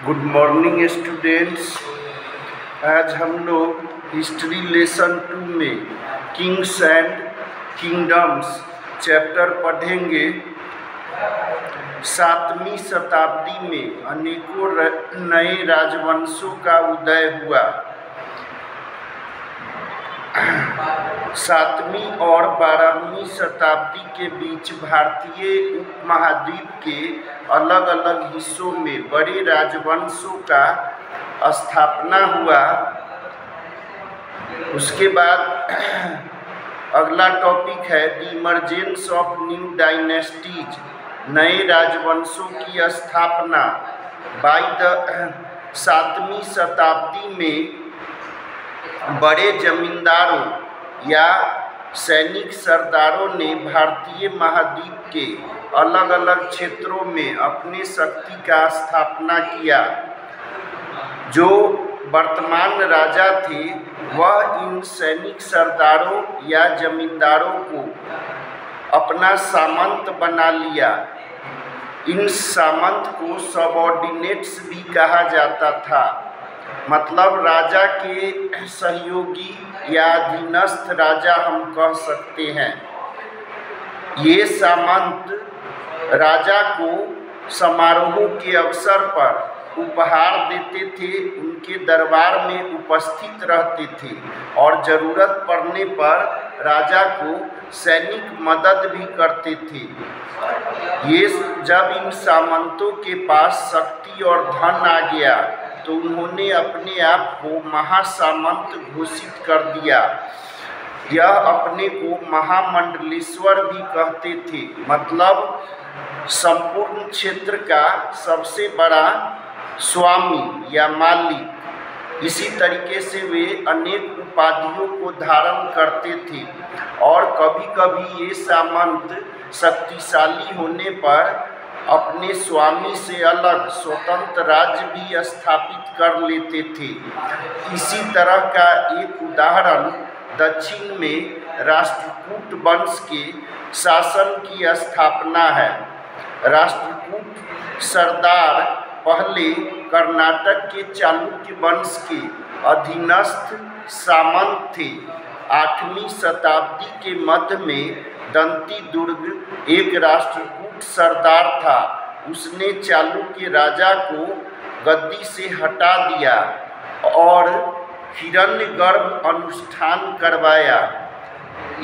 Good morning students. आज हम लोग हिस्ट्री लेसन 2 में किंग्स एंड किंगडम्स चैप्टर पढ़ेंगे। 7वीं शताब्दी में अनेकों नए राजवंशों का उदय हुआ। 7वीं और 12वीं शताब्दी के बीच भारतीय उपमहाद्वीप के अलग अलग हिस्सों में बड़े राजवंशों का स्थापना हुआ। उसके बाद अगला टॉपिक है the emergence of new dynasties, नए राजवंशों की स्थापना। बाय द 7वीं शताब्दी में बड़े जमींदारों या सैनिक सरदारों ने भारतीय महाद्वीप के अलग अलग क्षेत्रों में अपने शक्ति का स्थापना किया। जो वर्तमान राजा थे वह इन सैनिक सरदारों या जमींदारों को अपना सामंत बना लिया। इन सामंत को सबऑर्डिनेट्स भी कहा जाता था, मतलब राजा के सहयोगी या अधीनस्थ राजा हम कह सकते हैं। ये सामंत राजा को समारोहों के अवसर पर उपहार देते थे, उनके दरबार में उपस्थित रहते थे और ज़रूरत पड़ने पर राजा को सैनिक मदद भी करते थे। ये जब इन सामंतों के पास शक्ति और धन आ गया तो उन्होंने अपने आप को महासामंत घोषित कर दिया। यह अपने को महामंडलेश्वर भी कहते थे, मतलब संपूर्ण क्षेत्र का सबसे बड़ा स्वामी या मालिक। इसी तरीके से वे अनेक उपाधियों को धारण करते थे और कभी कभी ये सामंत शक्तिशाली होने पर अपने स्वामी से अलग स्वतंत्र राज्य भी स्थापित कर लेते थे। इसी तरह का एक उदाहरण दक्षिण में राष्ट्रकूट वंश के शासन की स्थापना है। राष्ट्रकूट सरदार पहले कर्नाटक के चालुक्य वंश के अधीनस्थ सामंत थे। 8वीं शताब्दी के मध्य में दंती दुर्ग एक राष्ट्रकूट सरदार था। उसने चालुक्य राजा को गद्दी से हटा दिया और हिरण्यगर्भ अनुष्ठान करवाया।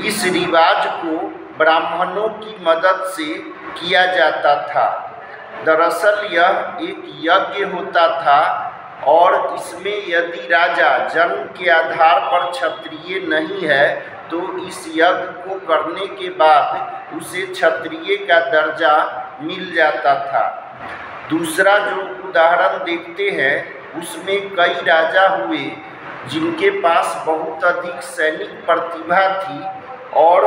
इस रिवाज को ब्राह्मणों की मदद से किया जाता था। दरअसल यह एक यज्ञ होता था और इसमें यदि राजा जन्म के आधार पर क्षत्रिय नहीं है तो इस यज्ञ को करने के बाद उसे क्षत्रिय का दर्जा मिल जाता था। दूसरा जो उदाहरण देखते हैं उसमें कई राजा हुए जिनके पास बहुत अधिक सैनिक प्रतिभा थी और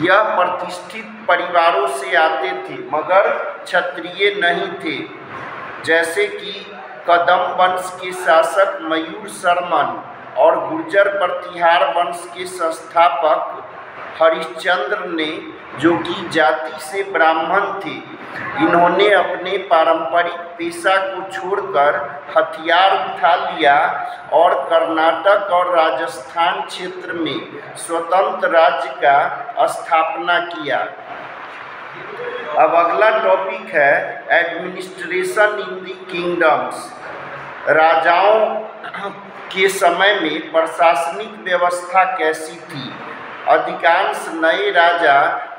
यह प्रतिष्ठित परिवारों से आते थे मगर क्षत्रिय नहीं थे। जैसे कि कदम वंश के शासक मयूर शर्मन और गुर्जर प्रतिहार वंश के संस्थापक हरिश्चंद्र ने, जो कि जाति से ब्राह्मण थे। इन्होंने अपने पारंपरिक पेशा को छोड़कर हथियार उठा लिया और कर्नाटक और राजस्थान क्षेत्र में स्वतंत्र राज्य का स्थापना किया। अब अगला टॉपिक है एडमिनिस्ट्रेशन इन द किंगडम्स। राजाओं के समय में प्रशासनिक व्यवस्था कैसी थी? अधिकांश नए राजा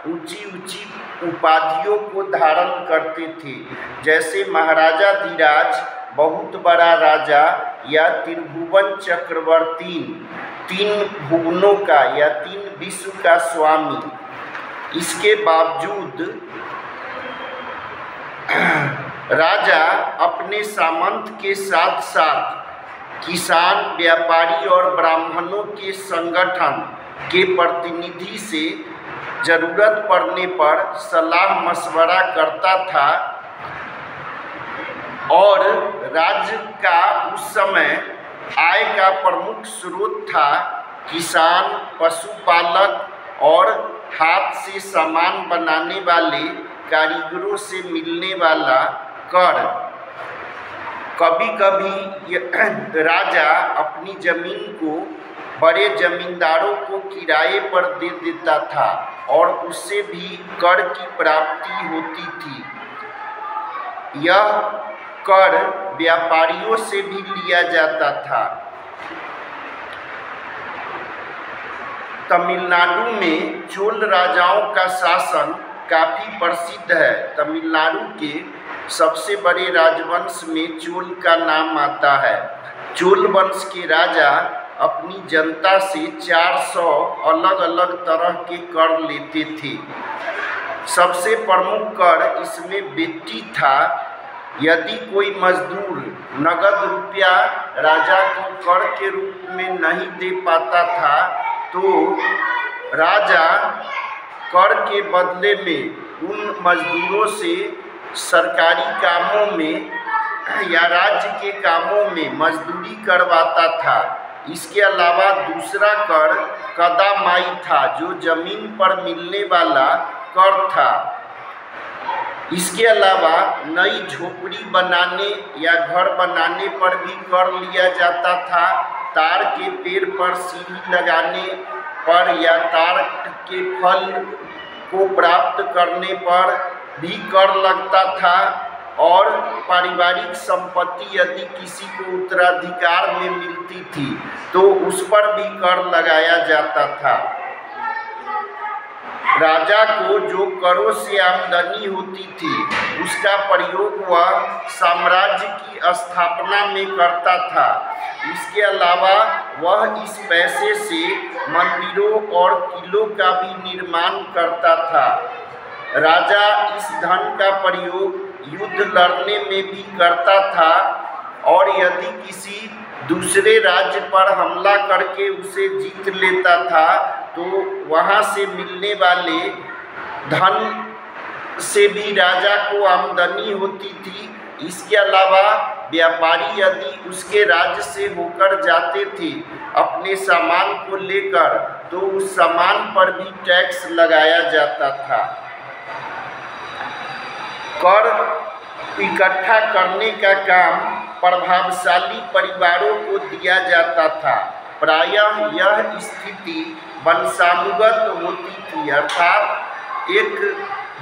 ऊंची ऊंची उपाधियों को धारण करते थे, जैसे महाराजा धीराज, बहुत बड़ा राजा या त्रिभुवन चक्रवर्ती, 3 भुवनों का या 3 विश्व का स्वामी। इसके बावजूद राजा अपने सामंत के साथ साथ किसान, व्यापारी और ब्राह्मणों के संगठन के प्रतिनिधि से जरूरत पड़ने पर सलाह मशवरा करता था और राज्य का उस समय आय का प्रमुख स्रोत था किसान, पशुपालक और हाथ से सामान बनाने वाले कारीगरों से मिलने वाला कर। कभी कभी राजा अपनी जमीन को बड़े जमींदारों को किराए पर दे देता था और उससे भी कर की प्राप्ति होती थी। यह कर व्यापारियों से भी लिया जाता था। तमिलनाडु में चोल राजाओं का शासन काफ़ी प्रसिद्ध है। तमिलनाडु के सबसे बड़े राजवंश में चोल का नाम आता है। चोल वंश के राजा अपनी जनता से 400 अलग अलग तरह के कर लेते थे। सबसे प्रमुख कर इसमें वेट्टी था। यदि कोई मजदूर नगद रुपया राजा को कर के रूप में नहीं दे पाता था तो राजा कर के बदले में उन मजदूरों से सरकारी कामों में या राज्य के कामों में मजदूरी करवाता था। इसके अलावा दूसरा कर कदामाई था, जो जमीन पर मिलने वाला कर था। इसके अलावा नई झोपड़ी बनाने या घर बनाने पर भी कर लिया जाता था। तार के पेड़ पर सीढ़ी लगाने पर या तार के फल को प्राप्त करने पर भी कर लगता था और पारिवारिक संपत्ति यदि किसी को उत्तराधिकार में मिलती थी तो उस पर भी कर लगाया जाता था। राजा को जो करों से आमदनी होती थी उसका प्रयोग वह साम्राज्य की स्थापना में करता था। इसके अलावा वह इस पैसे से मंदिरों और किलों का भी निर्माण करता था। राजा इस धन का प्रयोग युद्ध लड़ने में भी करता था और यदि किसी दूसरे राज्य पर हमला करके उसे जीत लेता था तो वहाँ से मिलने वाले धन से भी राजा को आमदनी होती थी। इसके अलावा व्यापारी यदि उसके राज्य से होकर जाते थे अपने सामान को लेकर तो उस सामान पर भी टैक्स लगाया जाता था। कर इकट्ठा करने का काम प्रभावशाली परिवारों को दिया जाता था। प्रायः यह स्थिति वंशानुगत होती थी, अर्थात एक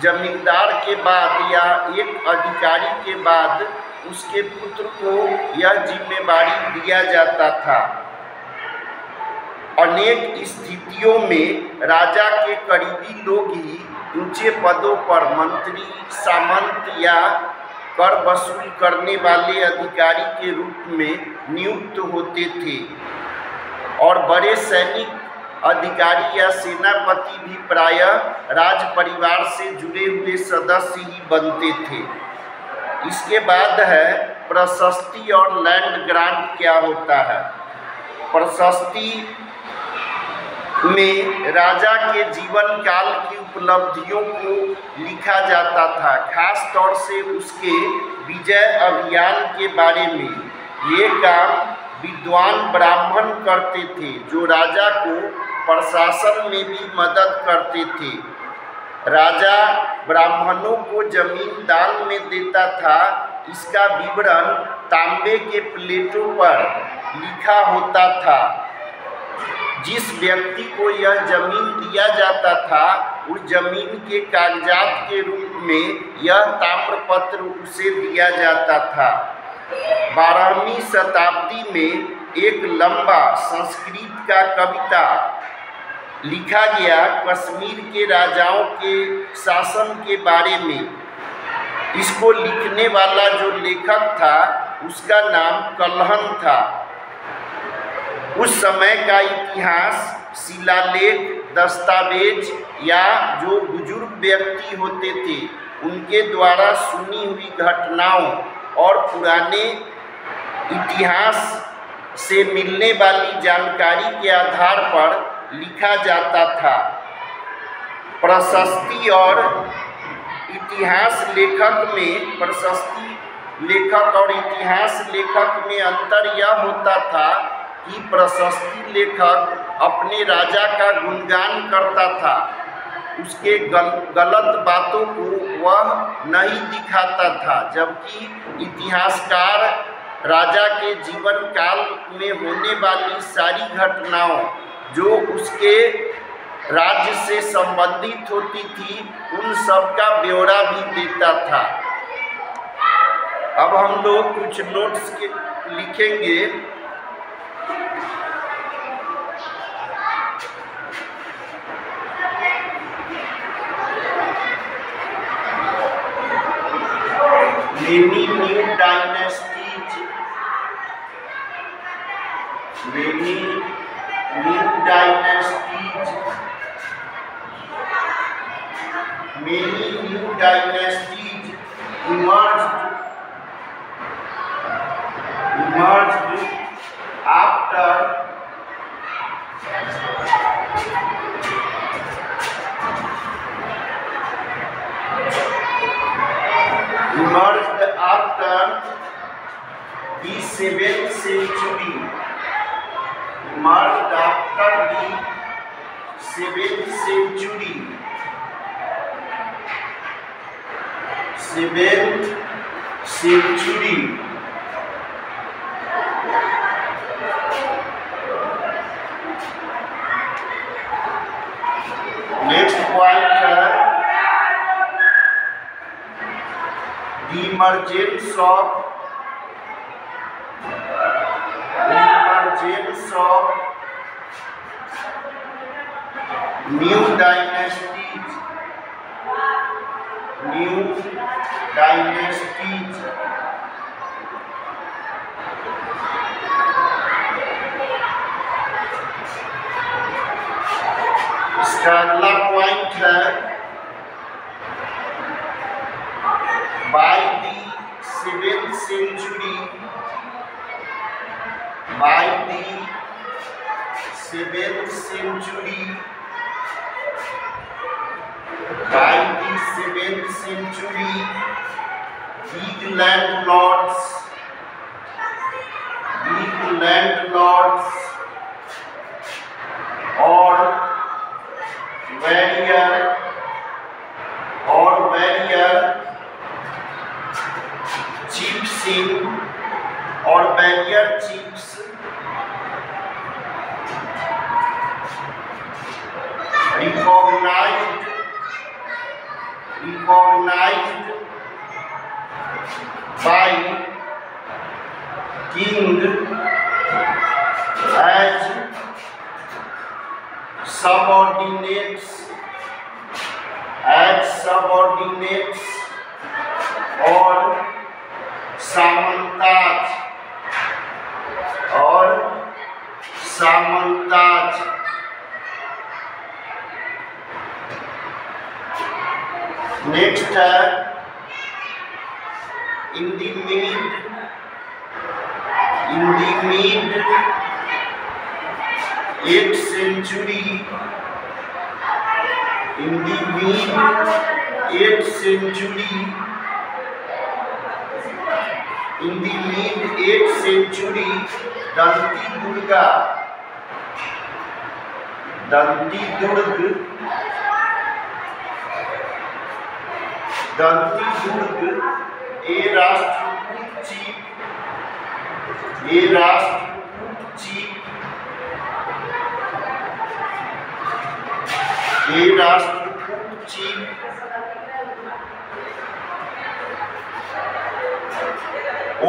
जमींदार के बाद या एक अधिकारी के बाद उसके पुत्र को यह जिम्मेदारी दिया जाता था। अनेक स्थितियों में राजा के करीबी लोग ही ऊंचे पदों पर मंत्री, सामंत या कर वसूल करने वाले अधिकारी के रूप में नियुक्त होते थे और बड़े सैनिक अधिकारी या सेनापति भी प्रायः राज परिवार से जुड़े हुए सदस्य ही बनते थे। इसके बाद है प्रशस्ति और लैंड ग्रांट क्या होता है। प्रशस्ति में राजा के जीवन काल की उपलब्धियों को लिखा जाता था, खास तौर से उसके विजय अभियान के बारे में। ये काम विद्वान ब्राह्मण करते थे जो राजा को प्रशासन में भी मदद करते थे। राजा ब्राह्मणों को जमीन दान में देता था। इसका विवरण तांबे के प्लेटों पर लिखा होता था। जिस व्यक्ति को यह जमीन दिया जाता था उस जमीन के कागजात के रूप में यह ताम्रपत्र उसे दिया जाता था। 12वीं शताब्दी में एक लंबा संस्कृत का कविता लिखा गया कश्मीर के राजाओं के शासन के बारे में। इसको लिखने वाला जो लेखक था उसका नाम कल्हण था। उस समय का इतिहास, शिलालेख, दस्तावेज या जो बुजुर्ग व्यक्ति होते थे उनके द्वारा सुनी हुई घटनाओं और पुराने इतिहास से मिलने वाली जानकारी के आधार पर लिखा जाता था। प्रशस्ति और इतिहास लेखक में इतिहास लेखक में अंतर यह होता था कि प्रशस्ति लेखक अपने राजा का गुणगान करता था, उसके गलत बातों को वह नहीं दिखाता था, जबकि इतिहासकार राजा के जीवन काल में होने वाली सारी घटनाओं जो उसके राज्य से संबंधित होती थी उन सब का ब्यौरा भी देता था। अब हम लोग कुछ नोट्स लिखेंगे। Many new dynasties, many new dynasties, many new dynasties emerged after the 7th century. Emerged after the 7th century. 7th century. Next point है the emergence of new dynasties. इसका अगला पॉइंट है by the 7th century. By the 7th century, big landlords or barrier chiefs recognized by king as subordinates or सामंताज next है in the mid 8th century, Dantidurga a Rashtrakuta chief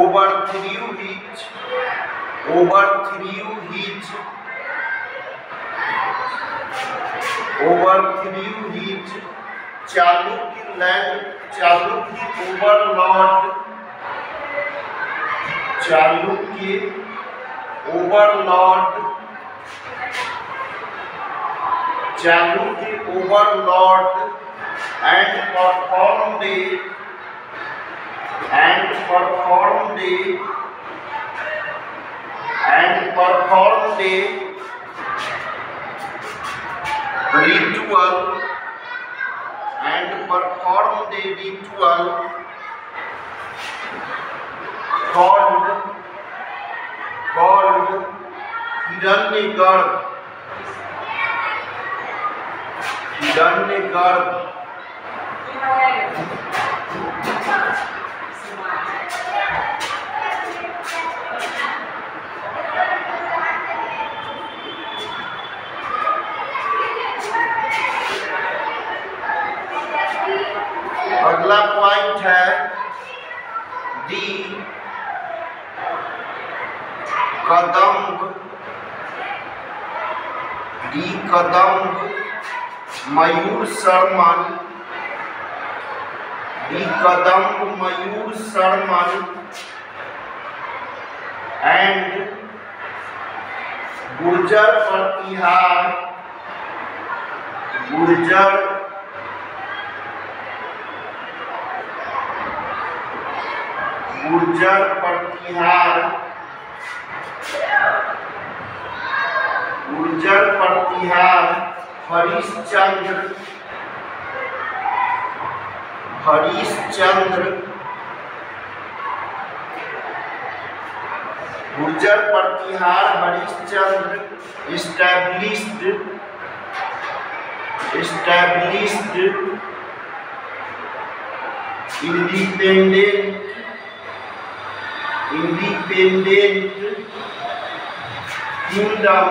overthrew his Chalukya overlord and performed a ritual called Hiranyagarbha. अगला point है the Kadamba Mayurasharman and Gurjara Pratihara Harichandra Gurjara Pratihara Harichandra established independent kingdom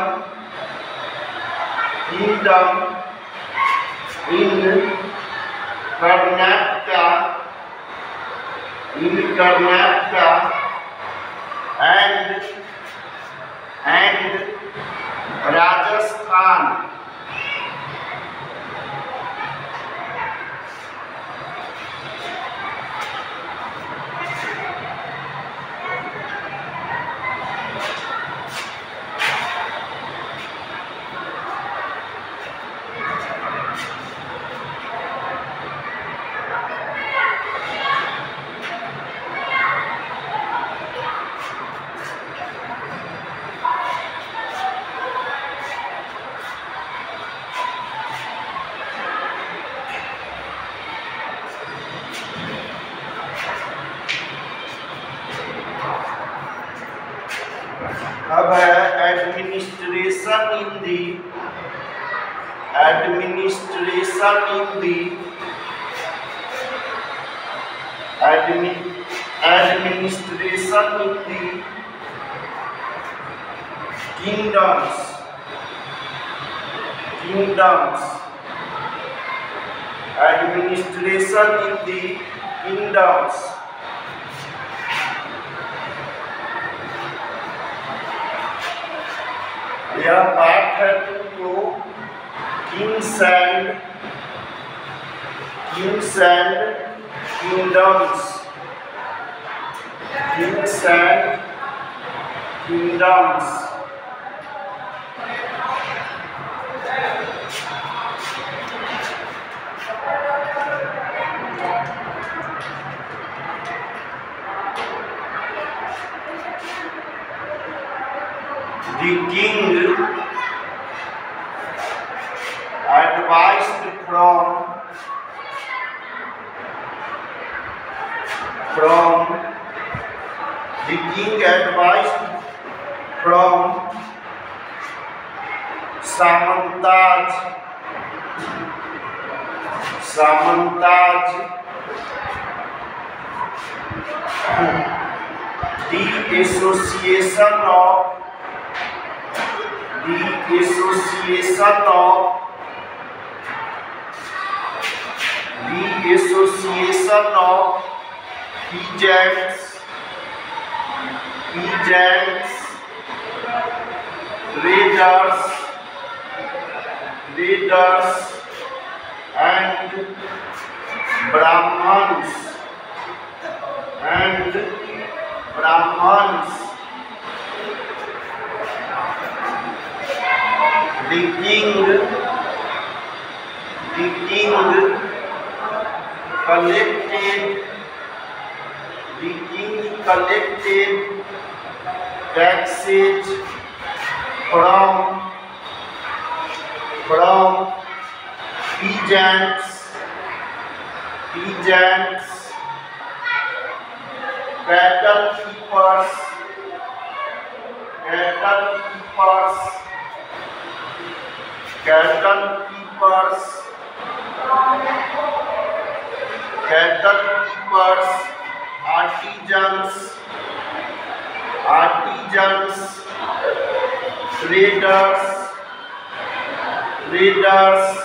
in Karnataka and Rajasthan. अब है administration in the kingdoms यह पाठ है तुमको Kings and kingdoms The king advised from Samantaj the association of peasants, raiders and Brahmans. The king collected taxes from peasants, cattle keepers, artisans, traders, etc.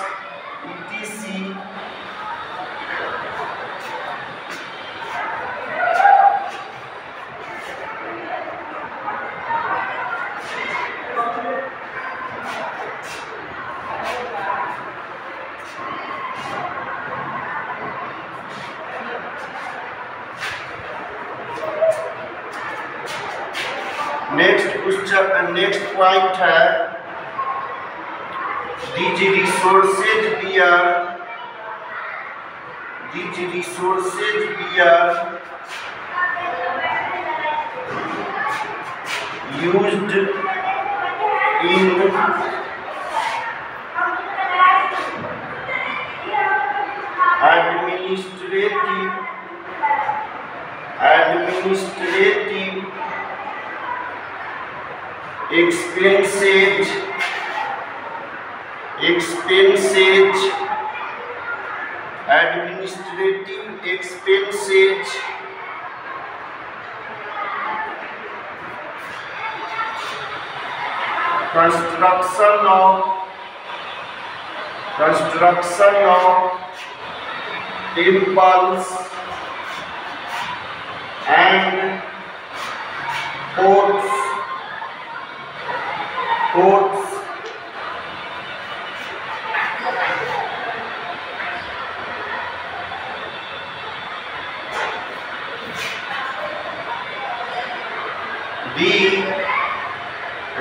Next point है these resources were used in administrative expenses construction of temples and forts the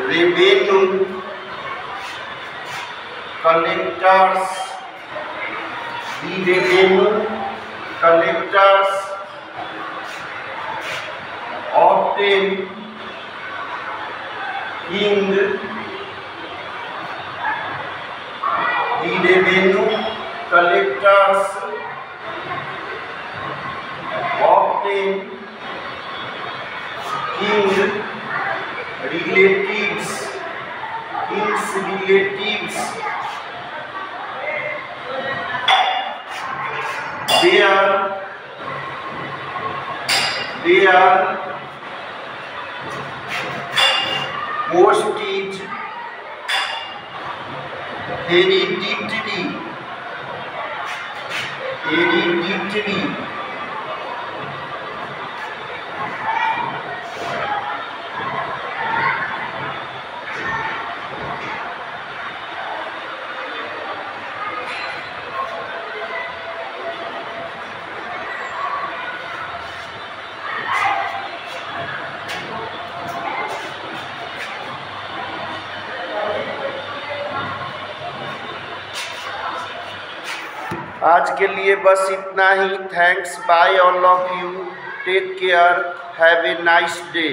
revenue collectors obtain relatives their postage hereditary आज के लिए बस इतना ही। Thanks, bye all of you, take care, have a nice day.